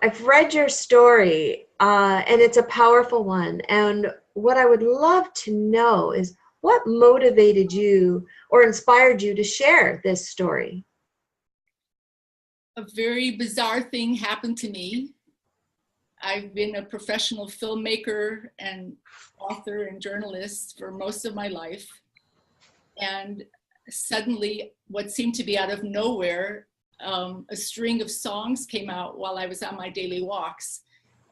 I've read your story, and it's a powerful one. And what I would love to know is what motivated you or inspired you to share this story? A very bizarre thing happened to me. I've been a professional filmmaker and author and journalist for most of my life. And suddenly, what seemed to be out of nowhere, a string of songs came out while I was on my daily walks.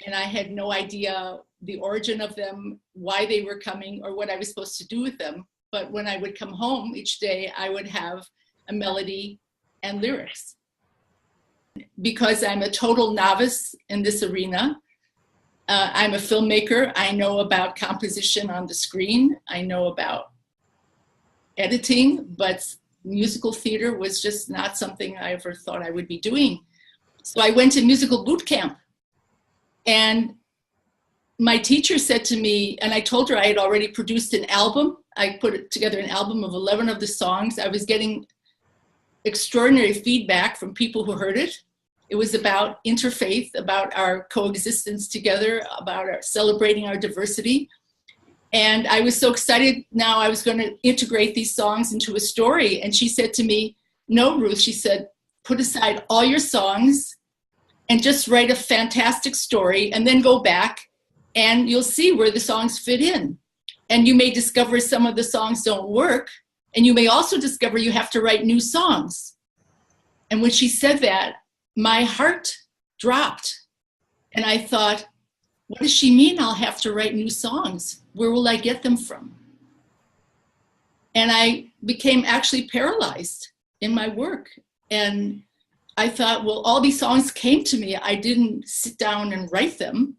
And I had no idea the origin of them, why they were coming, or what I was supposed to do with them. But when I would come home each day, I would have a melody and lyrics. Because I'm a total novice in this arena, I'm a filmmaker. I know about composition on the screen. I know about editing, but musical theater was just not something I ever thought I would be doing. So I went to musical boot camp. And my teacher said to me, and I told her I had already produced an album. I put together an album of 11 of the songs. I was getting extraordinary feedback from people who heard it. It was about interfaith, about our coexistence together, about celebrating our diversity. And I was so excited now I was going to integrate these songs into a story. And she said to me, no, Ruth, she said, put aside all your songs and just write a fantastic story and then go back and you'll see where the songs fit in. And you may discover some of the songs don't work. And you may also discover you have to write new songs. And when she said that, my heart dropped. And I thought, what does she mean I'll have to write new songs? Where will I get them from? And I became actually paralyzed in my work. And I thought, well, all these songs came to me. I didn't sit down and write them.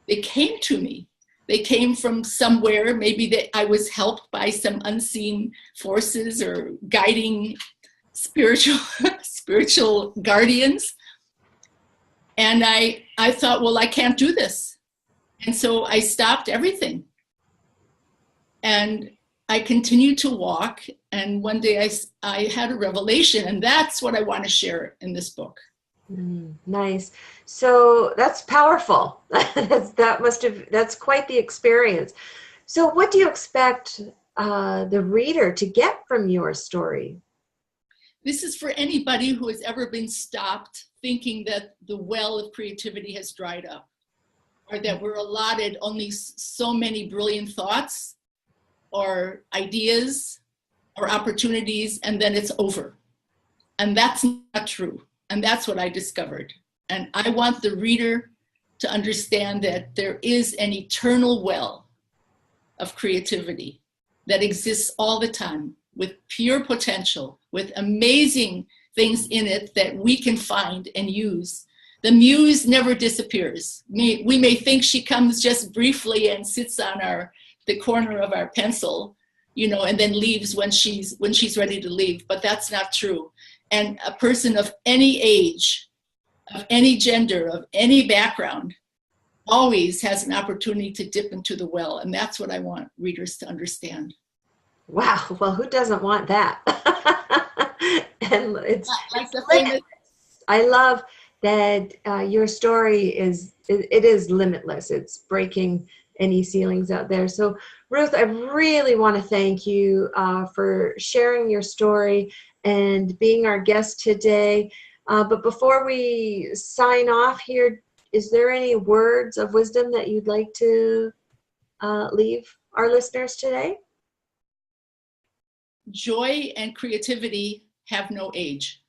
They came to me. They came from somewhere. Maybe that I was helped by some unseen forces or guiding spiritual guardians. And I thought, well, I can't do this. And so I stopped everything. And I continued to walk. And one day I had a revelation, and that's what I want to share in this book. Nice. So that's powerful. That's quite the experience. So what do you expect the reader to get from your story? This is for anybody who has ever been stopped thinking that the well of creativity has dried up, or that we're allotted only so many brilliant thoughts or ideas or opportunities, and then it's over. And that's not true. And that's what I discovered. And I want the reader to understand that there is an eternal well of creativity that exists all the time, with pure potential, with amazing things in it that we can find and use. The muse never disappears. We may think she comes just briefly and sits on the corner of our pencil, and then leaves when she's ready to leave, but that's not true. And a person of any age, of any gender, of any background, always has an opportunity to dip into the well. And that's what I want readers to understand. Wow. Well, who doesn't want that? And it's limitless. I love that your story is limitless. It's breaking any ceilings out there. So Ruth, I really want to thank you for sharing your story and being our guest today. But before we sign off here, is there any words of wisdom that you'd like to leave our listeners today? Joy and creativity have no age.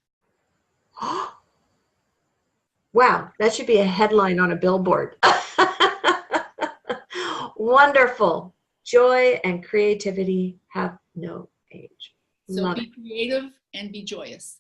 Wow, that should be a headline on a billboard. Wonderful. Joy and creativity have no age. So be creative and be joyous.